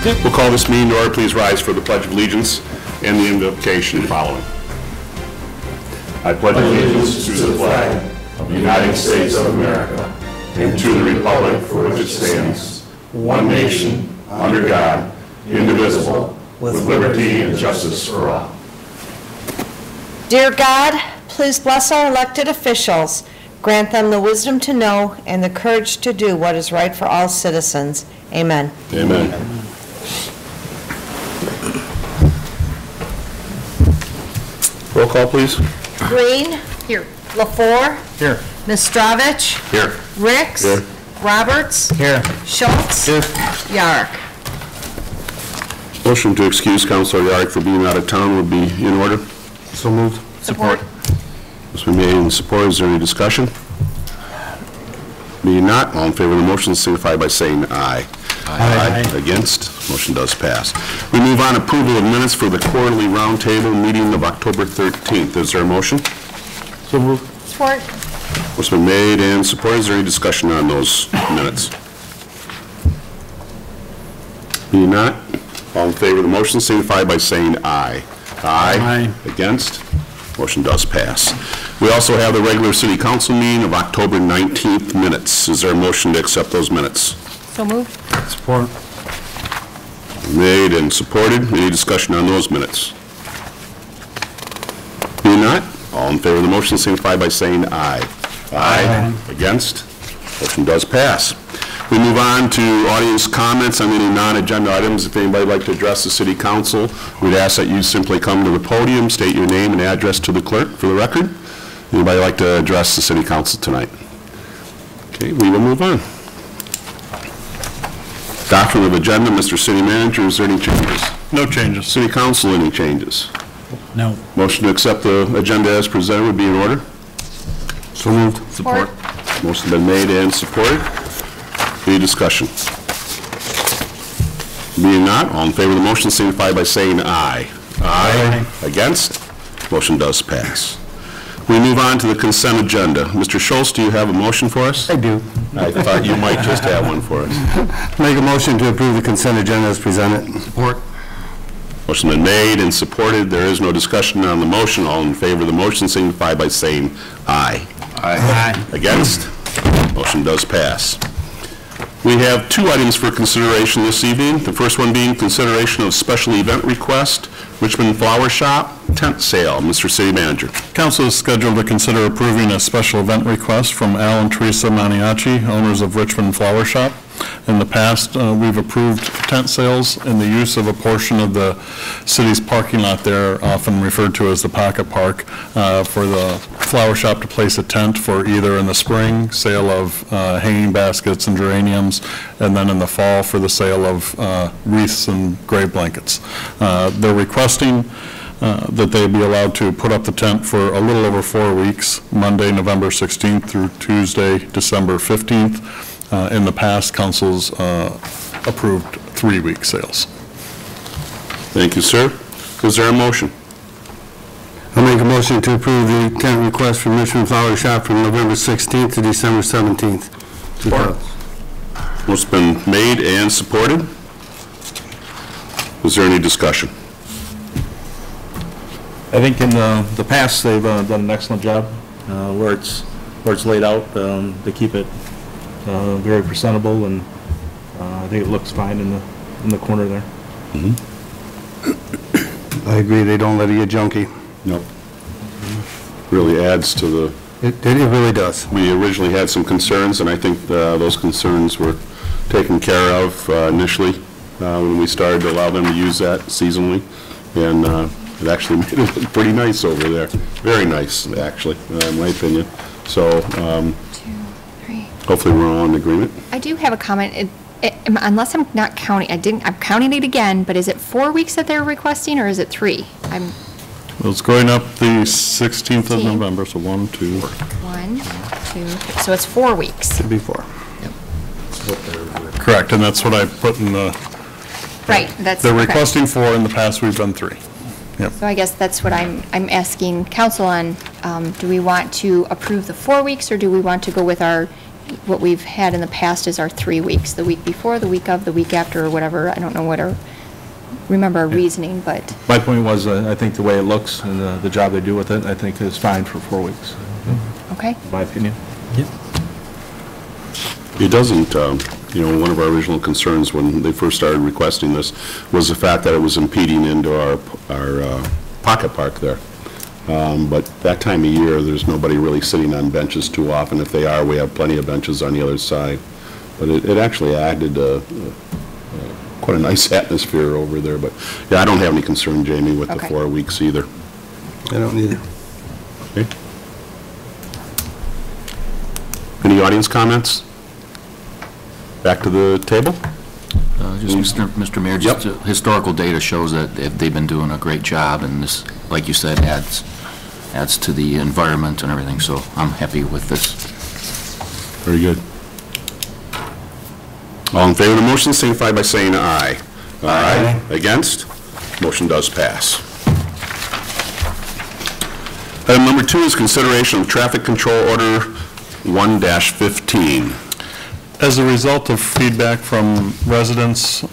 We'll call this meeting to order. Please rise for the Pledge of Allegiance and the invocation following. I pledge allegiance to the flag of the United States of America and to the republic for which it stands, one nation, under God, indivisible, with liberty and justice for all. Dear God, please bless our elected officials. Grant them the wisdom to know and the courage to do what is right for all citizens. Amen. Amen. Roll call, please. Green. Here. LaFour. Here. Mistrovich. Here. Ricks. Here. Roberts. Here. Schultz. Here. Yark. Motion to excuse Councilor Yark for being out of town would be in order. So moved. Support. It's been made and supported. Is there any discussion? Being not, all in favor of the motion signify by saying aye. Aye. Against? Motion does pass. We move on to approval of minutes for the quarterly roundtable meeting of October 13th. Is there a motion? So moved. Support. What's been made and supported? Is there any discussion on those minutes? Being not, all in favor of the motion signify by saying aye. Aye. Against? Motion does pass. We also have the regular city council meeting of October 19th minutes. Is there a motion to accept those minutes? So moved. Support. Made and supported. Any discussion on those minutes? Being not, all in favor of the motion signify by saying aye. Aye. Against? Motion does pass. We move on to audience comments on any non-agenda items. If anybody would like to address the city council, we'd ask that you simply come to the podium, state your name and address to the clerk for the record. Anybody like to address the city council tonight? Okay, we will move on. Doctrine of agenda, Mr. City Manager, is there any changes? No changes. City council, any changes? No. Motion to accept the agenda as presented would be in order. So moved. Support. Motion been made and supported. Any discussion? Being not, all in favor of the motion signify by saying aye. Aye. Against? Motion does pass. We move on to the consent agenda. Mr. Schultz, do you have a motion for us? I do. I thought you might just have one for us. Make a motion to approve the consent agenda as presented. Support. Motion been made and supported. There is no discussion on the motion. All in favor of the motion signify by saying aye. Aye. Against? Motion does pass. We have two items for consideration this evening. The first one being consideration of special event request, Richmond Flower Shop tent sale. Mr. City Manager. Council is scheduled to consider approving a special event request from Al and Teresa Maniaci, owners of Richmond Flower Shop. In the past, we've approved tent sales and the use of a portion of the city's parking lot there, often referred to as the Pocket Park, for the flower shop to place a tent for either in the spring, sale of hanging baskets and geraniums, and then in the fall for the sale of wreaths and grave blankets. They're requesting that they be allowed to put up the tent for a little over 4 weeks, Monday, November 16th through Tuesday, December 15th. In the past, councils approved 3-week sales. Thank you, sir. Is there a motion? I'll make a motion to approve the tent request from Richmond Flower Shop from November 16th to December 17th. Support. What's been made and supported? Is there any discussion? I think in the past they've done an excellent job where it's laid out. They keep it very presentable, and I think it looks fine in the corner there. I agree. They don't let it get junky. No. Really adds to the... It really does. We originally had some concerns, and I think those concerns were taken care of initially when we started to allow them to use that seasonally, and it actually made it look pretty nice over there. Very nice, actually, in my opinion. So hopefully we're all in agreement. I do have a comment. Unless I'm not counting, I'm counting it again, but is it 4 weeks that they're requesting, or is it 3? Well, it's going up the 16th of November, so 1, 2. 1, 2, so it's 4 weeks. Should be 4. Correct, and that's what I put in the... Right, that's They're correct. requesting 4. In the past, we've done 3. Yep. So I guess that's what I'm asking council on. Do we want to approve the 4 weeks, or do we want to go with our what we've had in the past is our 3 weeks, the week before, the week of, the week after, or whatever. I don't know remember our reasoning, but. My point was, I think the way it looks and the job they do with it, I think is fine for 4 weeks, Okay. in my opinion. It doesn't, one of our original concerns when they first started requesting this was the fact that it was impeding into our pocket park there. But that time of year, there's nobody really sitting on benches too often. If they are, we have plenty of benches on the other side. But it actually added quite a nice atmosphere over there. But, yeah, I don't have any concern, Jamie, with the 4 weeks either. I don't either. Okay. Any audience comments? Back to the table? Just Mr. Mayor, just historical data shows that they've been doing a great job, and this, like you said, adds to the environment and everything, so I'm happy with this. Very good. All in favor of the motion signify by saying aye. Aye. Against? Motion does pass. Item number 2 is consideration of traffic control order 1-15. As a result of feedback from residents,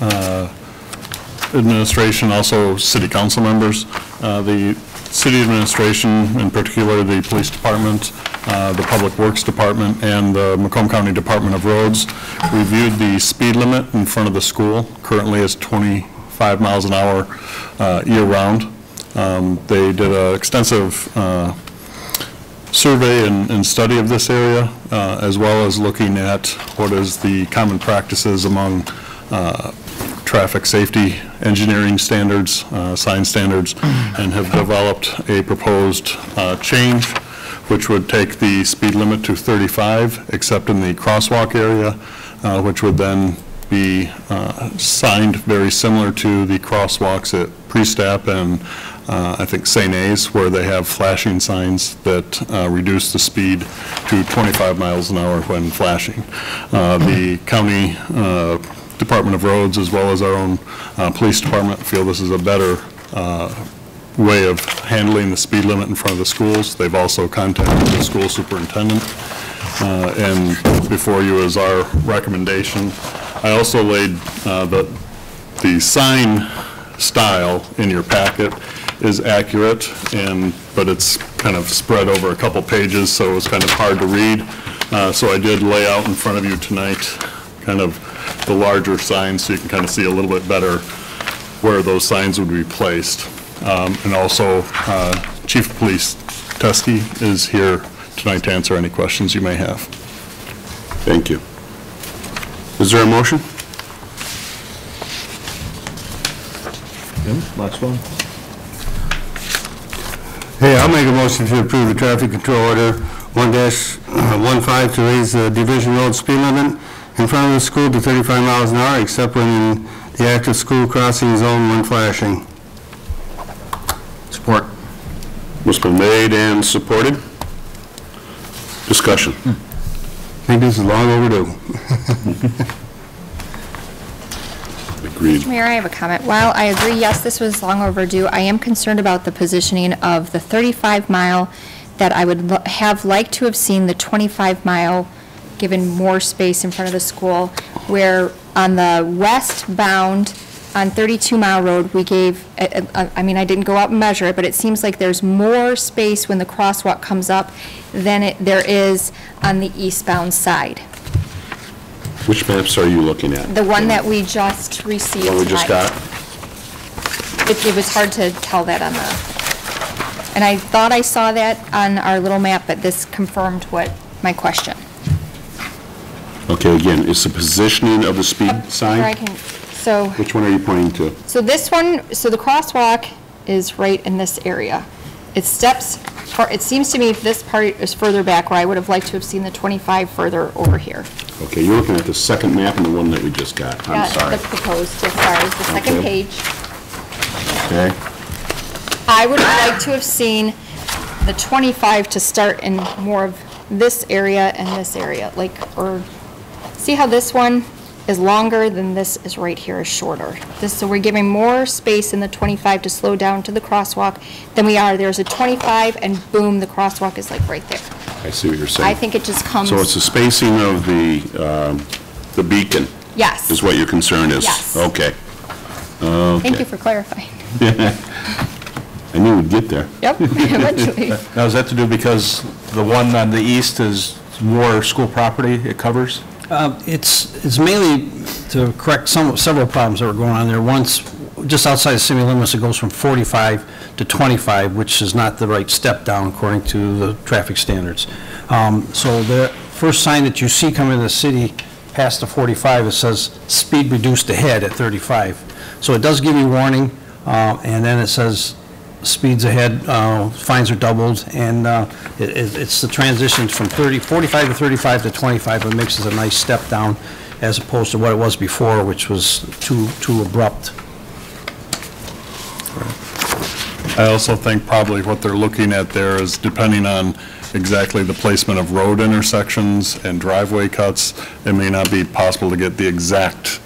administration, also city council members, the city administration, in particular the police department, the public works department, and the Macomb County Department of Roads reviewed the speed limit in front of the school. Currently is 25 miles an hour year-round. They did an extensive survey and study of this area, as well as looking at what is the common practices among traffic safety engineering standards, sign standards, and have developed a proposed change which would take the speed limit to 35, except in the crosswalk area, which would then be signed very similar to the crosswalks at Prestap and I think St. A's, where they have flashing signs that reduce the speed to 25 miles an hour when flashing. The county Department of Roads, as well as our own police department, feel this is a better way of handling the speed limit in front of the schools. They've also contacted the school superintendent, and before you is our recommendation. I also laid the sign style in your packet is accurate, but it's kind of spread over a couple pages, so it's kind of hard to read. So I did lay out in front of you tonight kind of the larger signs, so you can kind of see a little bit better where those signs would be placed. And also, Chief of Police Teskey is here tonight to answer any questions you may have. Thank you. Is there a motion? Last one. Hey, I'll make a motion to approve the traffic control order 1-15 to raise the Division Road speed limit in front of the school to 35 miles an hour, except when in the active school crossing zone when flashing. Support. It's been made and supported. Discussion. I think this is long overdue. Agreed. Mayor, I have a comment. While I agree, yes, this was long overdue, I am concerned about the positioning of the 35-mile that I would have liked to have seen the 25-mile given more space in front of the school, where on the westbound on 32-mile road, we gave, I mean, I didn't go out and measure it, but it seems like there's more space when the crosswalk comes up than there is on the eastbound side. Which maps are you looking at? The one that we just received. What we just got? It was hard to tell that on the, and I thought I saw that on our little map, but this confirmed my question. Okay, again, it's the positioning of the speed sign? Here I can, so. Which one are you pointing to? So this one, so the crosswalk is right in this area. It steps, it seems to me this part is further back, where I would have liked to have seen the 25 further over here. Okay, you're looking at the second map and the one that we just got. I'm sorry. The proposed, yes, sorry, the second Okay. page. Okay, I would have liked to have seen the 25 to start in more of this area and this area, or, see how this one is longer than this is right here is shorter. So we're giving more space in the 25 to slow down to the crosswalk than we are. There's a 25 and boom, the crosswalk is like right there. I see what you're saying. I think it just comes. So it's the spacing of the beacon Yes. is what your concern is? Yes. Okay. Thank you for clarifying. I knew we'd get there. Yep, eventually. Now, is that to do because the one on the east is more school property it covers? It's mainly to correct several problems that were going on there. Once, just outside the city limits, it goes from 45 to 25, which is not the right step down according to the traffic standards. So the first sign that you see coming into the city past the 45, it says speed reduced ahead at 35. So it does give you warning, and then it says speeds ahead, fines are doubled, and it's the transition from 45 to 35 to 25. It makes it a nice step down as opposed to what it was before, which was too abrupt. I also think probably what they're looking at there is depending on exactly the placement of road intersections and driveway cuts, it may not be possible to get the exact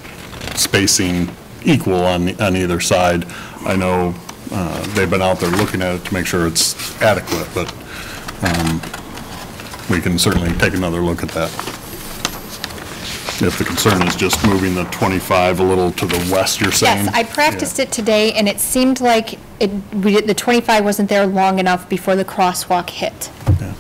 spacing equal on either side. I know they've been out there looking at it to make sure it's adequate, but we can certainly take another look at that. If the concern is just moving the 25 a little to the west, you're saying? Yes, I practiced it today, and it seemed like the 25 wasn't there long enough before the crosswalk hit. Yeah.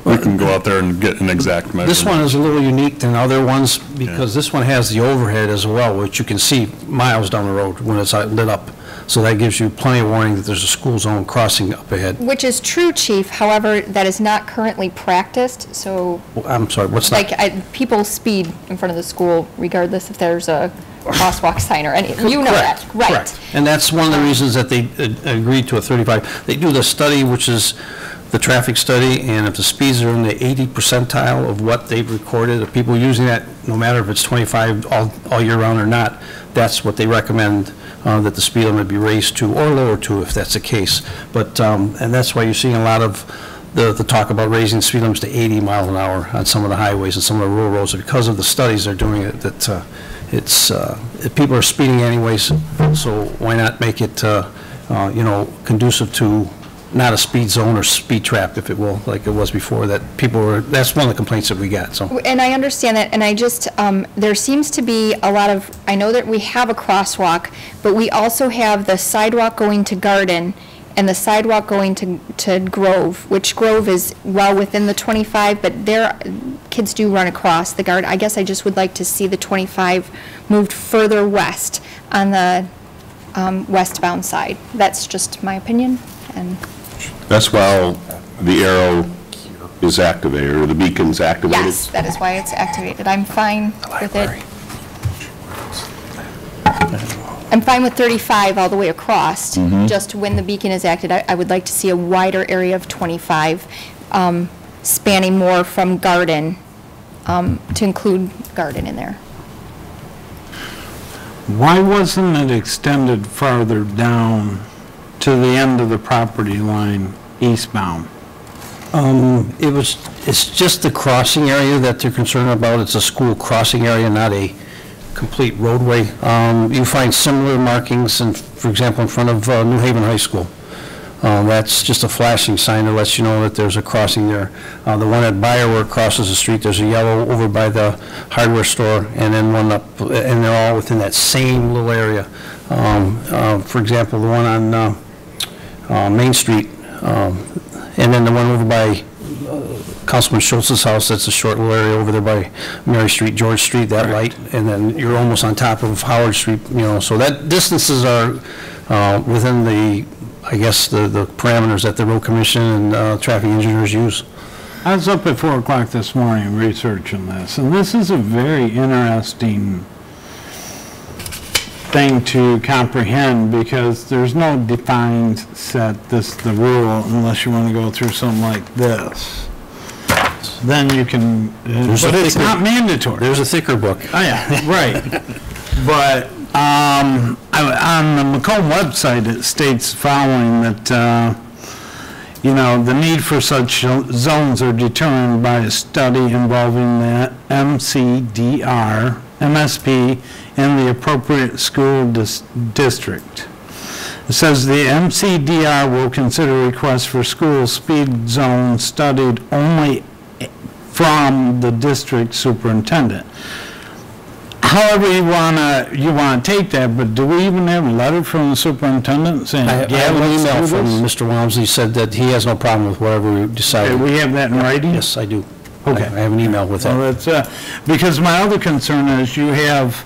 We can go out there and get an exact measurement. This one is a little unique than other ones because this one has the overhead as well, which you can see miles down the road when it's lit up. So that gives you plenty of warning that there's a school zone crossing up ahead. Which is true, Chief, however, that is not currently practiced, so, I'm sorry, what's that? like, people speed in front of the school regardless if there's a crosswalk sign or any, you know that, Correct, right? correct. And that's one of the reasons that they agreed to a 35. They do the study, which is the traffic study, and if the speeds are in the 80th percentile of what they've recorded, of people using that, no matter if it's 25 all year round or not, that's what they recommend that the speed limit be raised to or lower to if that's the case. But, and that's why you're seeing a lot of the talk about raising speed limits to 80 miles an hour on some of the highways and some of the rural roads, because of the studies they're doing it, that people are speeding anyways, so why not make it, conducive to not a speed zone or speed trap, if it will, like it was before, that people were, that's one of the complaints that we got, so. And I understand that, and I just, there seems to be a lot of, I know that we have a crosswalk, but we also have the sidewalk going to Garden and the sidewalk going to Grove, which Grove is well within the 25, but there, kids do run across the Garden. I guess I just would like to see the 25 moved further west on the westbound side. That's just my opinion, and. That's while the arrow is activated, or the beacon's activated? Yes, that is why it's activated. I'm fine with it. I'm fine with 35 all the way across. Just when the beacon is active, I would like to see a wider area of 25, spanning more from Garden, to include Garden in there. Why wasn't it extended farther down to the end of the property line eastbound? It's just the crossing area that they're concerned about. It's a school crossing area, not a complete roadway. You find similar markings, for example, in front of New Haven High School. That's just a flashing sign that lets you know that there's a crossing there. The one at Bayer where it crosses the street, there's a yellow over by the hardware store, and then one up, and they're all within that same little area. For example, the one on Main Street, and then the one over by Councilman Schultz's house, that's a short little area over there by Mary Street, George Street, that light, and then you're almost on top of Howard Street, so that distances are within the, I guess, the parameters that the road commission and traffic engineers use. I was up at 4 o'clock this morning researching this, and this is a very interesting thing to comprehend, because there's no defined set, this the rule, unless you want to go through something like this. Then you can, but it's not mandatory. There's a thicker book. Oh, yeah, right. But on the Macomb website, it states following that, the need for such zones are determined by a study involving the MCDR, MSP, and the appropriate school district. It says the MCDR will consider requests for school speed zones studied only from the district superintendent. However you wanna take that, but do we even have a letter from the superintendent saying? I have an email from Mr. Walmsley, said that he has no problem with whatever we decide. Okay, we have that in writing? Yes, I do. Okay. I have an email with that. Well, that's, because my other concern is you have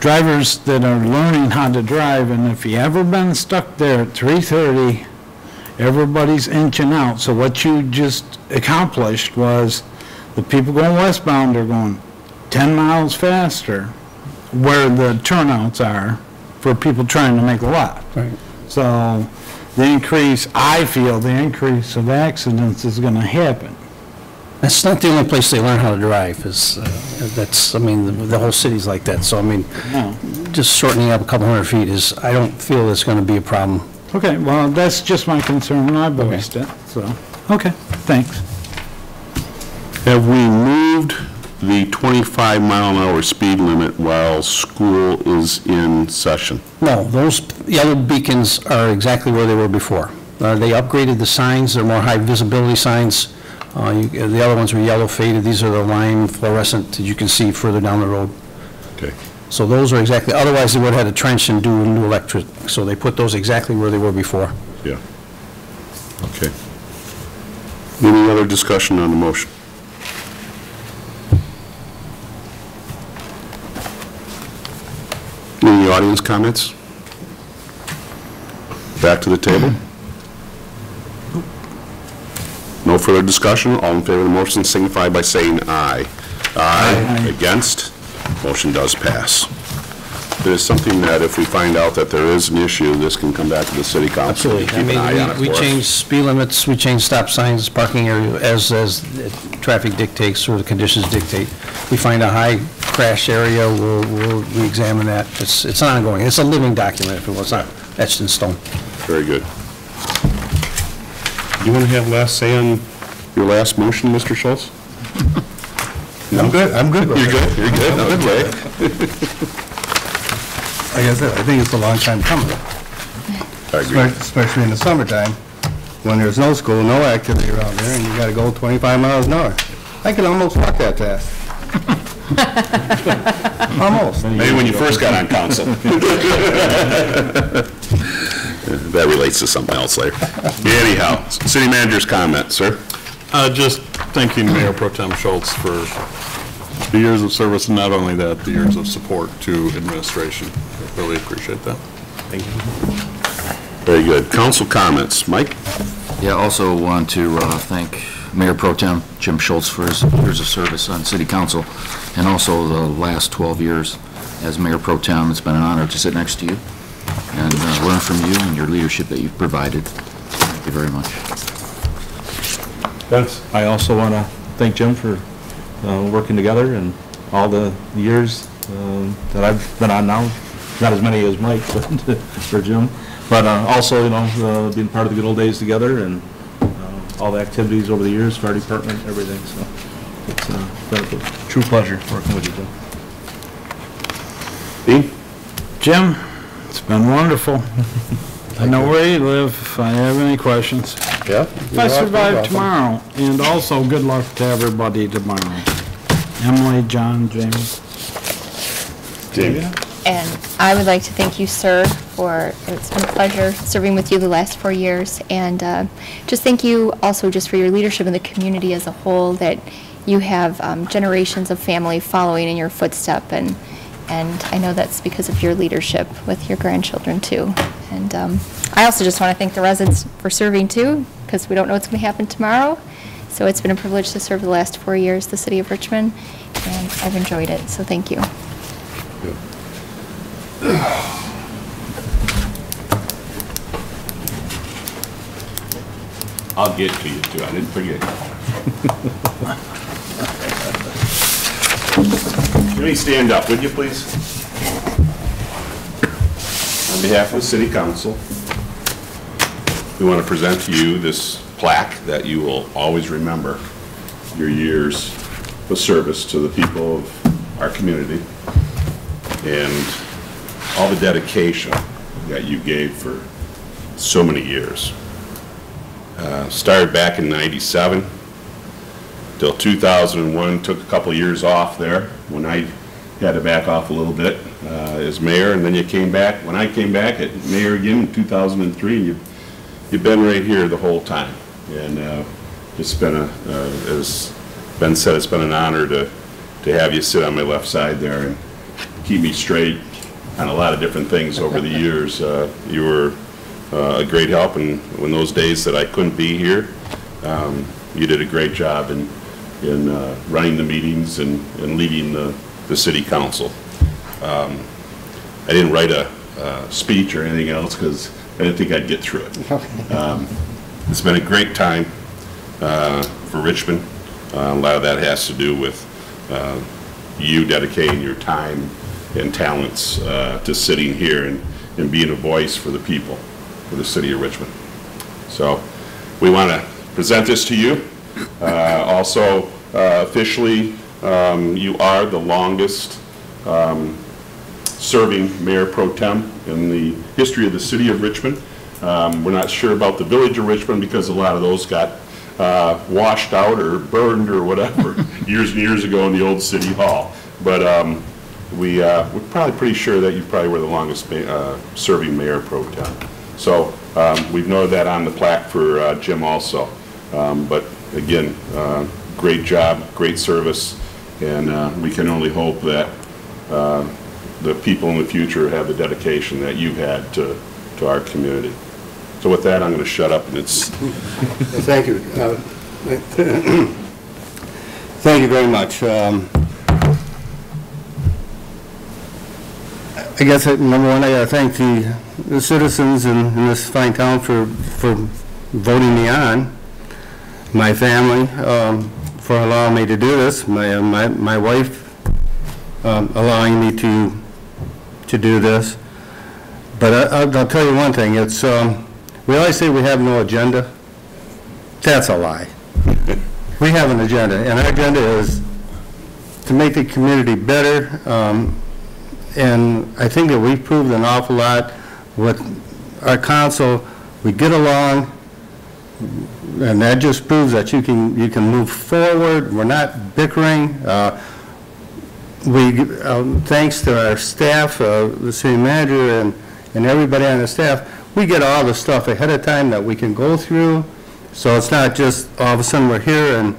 drivers that are learning how to drive, and if you ever been stuck there at 3:30, everybody's inching out. So what you just accomplished was the people going westbound are going 10 miles faster where the turnouts are for people trying to make a left. Right. So the increase, I feel the increase of accidents is going to happen. That's not the only place they learn how to drive, I mean, the whole city's like that, so I mean, No. just shortening up a couple hundred feet is, I don't feel it's gonna be a problem. Okay, well, that's just my concern, and I voiced it, so, okay, thanks. Have we moved the 25-mile-an-hour speed limit while school is in session? No, those yellow beacons are exactly where they were before. They upgraded the signs, they're more high visibility signs. The other ones were yellow faded, these are the lime fluorescent that you can see further down the road. Okay. So those are exactly, otherwise they would have had to trench and do a new electric, so they put those exactly where they were before. Yeah. Okay. Any other discussion on the motion? Any audience comments? Back to the table? No further discussion? All in favor of the motion signify by saying aye. Aye. Against? Motion does pass. There's something that if we find out that there is an issue, this can come back to the city council. Absolutely. Keep an eye on it We for us. change speed limits, we change stop signs, parking area, as traffic dictates or the conditions dictate. We find a high crash area, we'll re-examine that. It's ongoing. It's a living document if it was not etched in stone. Very good. You want to have last say on your last motion, Mr. Schultz? I'm good, I'm good with it. You're good? You're good? I'm good Okay. Like I said, I think it's a long time coming, I agree. especially in the summertime, when there's no school, no activity around there, and you gotta go 25 miles an hour. I can almost walk that fast. Almost. Maybe when you first got on council. That relates to something else later. Anyhow, city manager's comment, sir. Just thanking Mayor Pro Tem Schultz for the years of service, and not only that, the years of support to administration. I really appreciate that. Thank you. Very good. Council comments. Mike? Yeah, also want to thank Mayor Pro Tem Jim Schultz for his years of service on City Council, and also the last 12 years as Mayor Pro Tem. It's been an honor to sit next to you and learn from you and your leadership that you've provided. Thank you very much. I also want to thank Jim for working together and all the years that I've been on now. Not as many as Mike, but for Jim. But also, you know, being part of the good old days together and all the activities over the years, fire department, everything. So it's been a true pleasure working with you, Jim. Dean? Jim, it's been wonderful. I know where you live, if I have any questions. Yeah. If I survive tomorrow, and also good luck to everybody tomorrow. Emily, John, James. Jamie? And I would like to thank you, sir, it's been a pleasure serving with you the last 4 years. And just thank you also just for your leadership in the community as a whole, that you have generations of family following in your footstep. And I know that's because of your leadership with your grandchildren, too. And I also just want to thank the residents for serving, too, because we don't know what's going to happen tomorrow. So it's been a privilege to serve the last 4 years the city of Richmond, and I've enjoyed it, so thank you. I'll get to you, too. I didn't forget. Jimmy, stand up, would you, please? On behalf of the City Council, we want to present to you this plaque that you will always remember your years of service to the people of our community and all the dedication that you gave for so many years. Started back in '97 till 2001, took a couple years off there when I had to back off a little bit as mayor, and then you came back, when I came back at mayor again in 2003, and you've been right here the whole time. And it's been as Ben said, it's been an honor to have you sit on my left side there and keep me straight on a lot of different things over the years. You were a great help, and when those days that I couldn't be here, you did a great job in running the meetings and leading the city council. I didn't write a speech or anything else because I didn't think I'd get through it. It's been a great time for Richmond. A lot of that has to do with you dedicating your time and talents to sitting here and being a voice for the people, for the city of Richmond. So we want to present this to you. Also, officially, you are the longest serving mayor pro tem in the history of the city of Richmond. We're not sure about the village of Richmond because a lot of those got washed out or burned or whatever years and years ago in the old city hall. But we're probably pretty sure that you probably were the longest serving mayor pro tem. So we've noted that on the plaque for Jim also. But again, great job, great service, and we can only hope that the people in the future have the dedication that you've had to our community. So with that, I'm going to shut up, and it's... Thank you. Thank you very much. I guess, number one, I got to thank the citizens in this fine town for voting me on, my family for allowing me to do this, my wife allowing me to do this. But I'll tell you one thing, it's, we always say we have no agenda. That's a lie. We have an agenda, and our agenda is to make the community better, and I think that we've proved an awful lot with our council. We get along, and that just proves that you can move forward. We're not bickering. Thanks to our staff, the city manager, and everybody on the staff, we get all the stuff ahead of time that we can go through. So it's not just all of a sudden we're here and,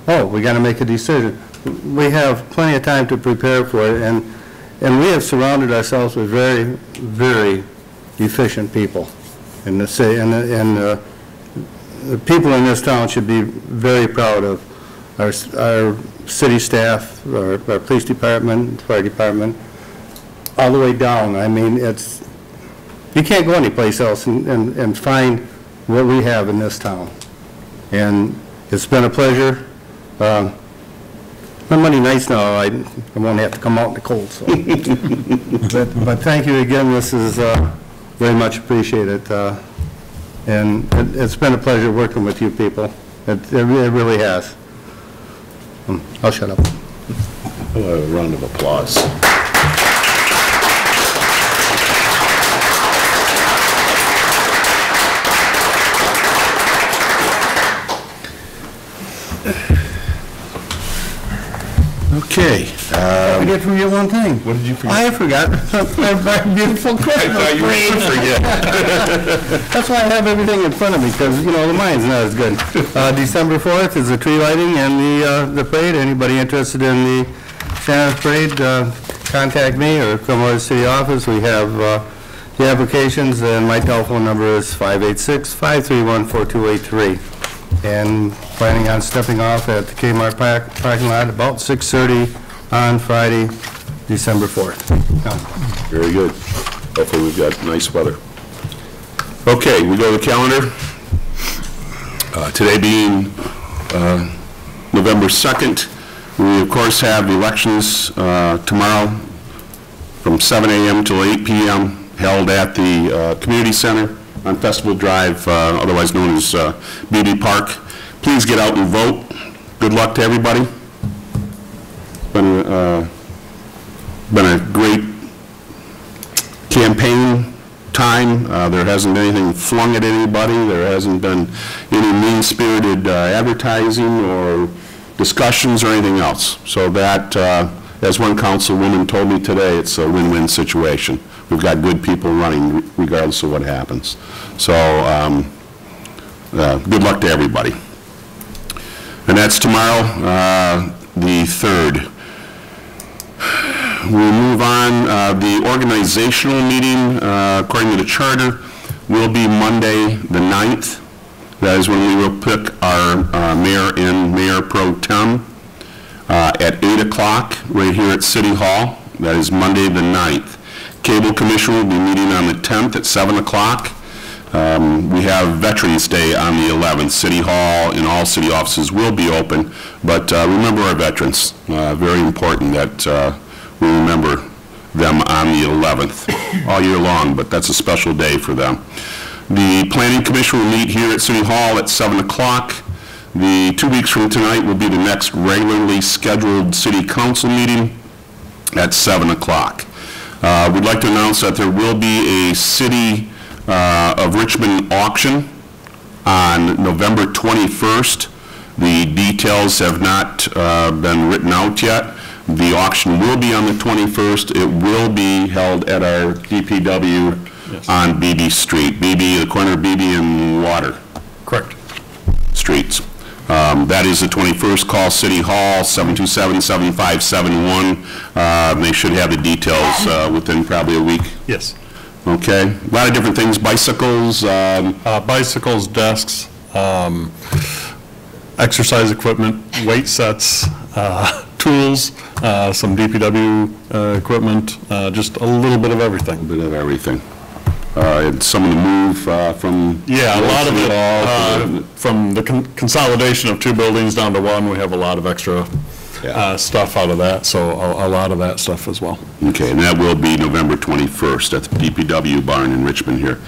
oh, we got to make a decision. We have plenty of time to prepare for it, and we have surrounded ourselves with very, very efficient people in the city, and the people in this town should be very proud of our city staff, our police department, fire department, all the way down. I mean, you can't go anyplace else and find what we have in this town. And it's been a pleasure. On Monday nights now, I won't have to come out in the cold. So. but thank you again. This is very much appreciated. And it's been a pleasure working with you people. It really has. I'll shut up. A round of applause. Okay. I forget to forget one thing. What did you forget? I forgot my beautiful Christmas tree. That's why I have everything in front of me, because, you know, the mind's not as good. December 4th is the tree lighting and the parade. Anybody interested in the Santa's parade, contact me or come over to the city office. We have the applications, and my telephone number is 586-531-4283. And planning on stepping off at the Kmart parking lot about 6:30 on Friday, December 4th. Very good. Hopefully we've got nice weather. Okay, we go to the calendar. Today being November 2nd, we of course have elections tomorrow from 7 a.m. till 8 p.m. held at the Community Center on Festival Drive, otherwise known as BB Park. Please get out and vote. Good luck to everybody. It's been a great campaign time. There hasn't been anything flung at anybody. There hasn't been any mean-spirited advertising or discussions or anything else. So that, as one councilwoman told me today, it's a win-win situation. We've got good people running regardless of what happens. So good luck to everybody. And that's tomorrow, the 3rd. We'll move on. The organizational meeting, according to the charter, will be Monday, the 9th. That is when we will pick our mayor and mayor pro tem at 8 o'clock right here at City Hall. That is Monday, the 9th. Cable Commission will be meeting on the 10th at 7 o'clock. We have Veterans Day on the 11th. City Hall and all city offices will be open, but remember our veterans. Very important that we remember them on the 11th all year long, but that's a special day for them. The Planning Commission will meet here at City Hall at 7 o'clock. The 2 weeks from tonight will be the next regularly scheduled City Council meeting at 7 o'clock. We'd like to announce that there will be a City of Richmond auction on November 21st. The details have not been written out yet. The auction will be on the 21st. It will be held at our DPW on Beebe Street. Beebe, the corner of Beebe and Water. Correct. Streets. That is the 21st. Call City Hall, 727-7571. They should have the details within probably a week. Yes. Okay. A lot of different things. Bicycles. Bicycles, desks, exercise equipment, weight sets, tools, some DPW equipment, just a little bit of everything. A bit of everything. And some of the move from... Yeah, a lot of it, from the consolidation of 2 buildings down to 1, we have a lot of extra stuff out of that, so a lot of that stuff as well. Okay, and that will be November 21st at the DPW barn in Richmond here.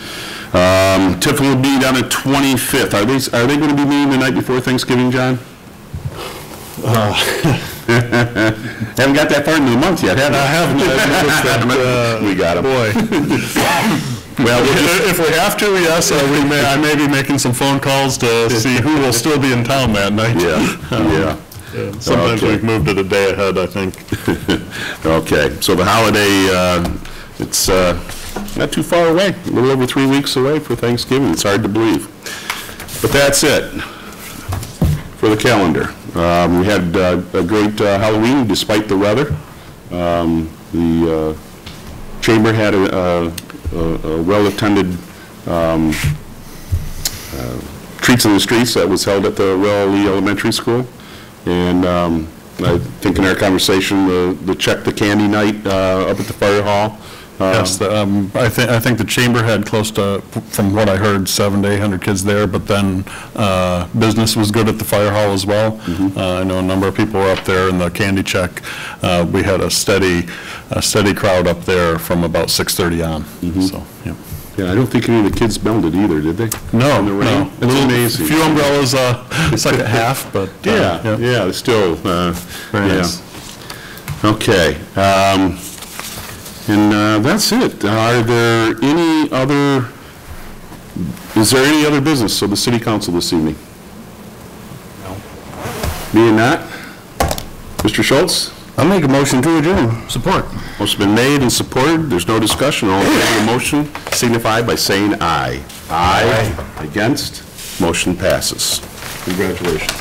Tiffin will be down the 25th. Are they going to be meeting the night before Thanksgiving, John? Haven't got that far into the month yet, have we? I haven't. We got him. Boy. Well, if we have to, yes, I may be making some phone calls to see who will still be in town that night. Yeah. Sometimes we've moved it a day ahead, I think. Okay, so the holiday, it's not too far away, a little over 3 weeks away for Thanksgiving. It's hard to believe. But that's it for the calendar. We had a great Halloween despite the weather. The Chamber had a well-attended Treats in the Streets that was held at the Royal Lee Elementary School. And I think in our conversation, the check the candy night up at the fire hall. Yes, I think the Chamber had close to, from what I heard, 700 to 800 kids there, but then business was good at the fire hall as well. I know a number of people were up there in the candy check. We had a steady crowd up there from about 6:30 on. So, yeah. Yeah, I don't think any of the kids melted either, did they? No, In the rain? no. It's amazing. A few umbrellas, second half, but yeah, still, very nice. Okay. And that's it. Is there any other business of the City Council this evening? No. Being not, Mr. Schultz? I'll make a motion to adjourn. Support. Motion been made and supported. There's no discussion. All in favor of the motion signify by saying aye. Aye. Against? Motion passes. Congratulations.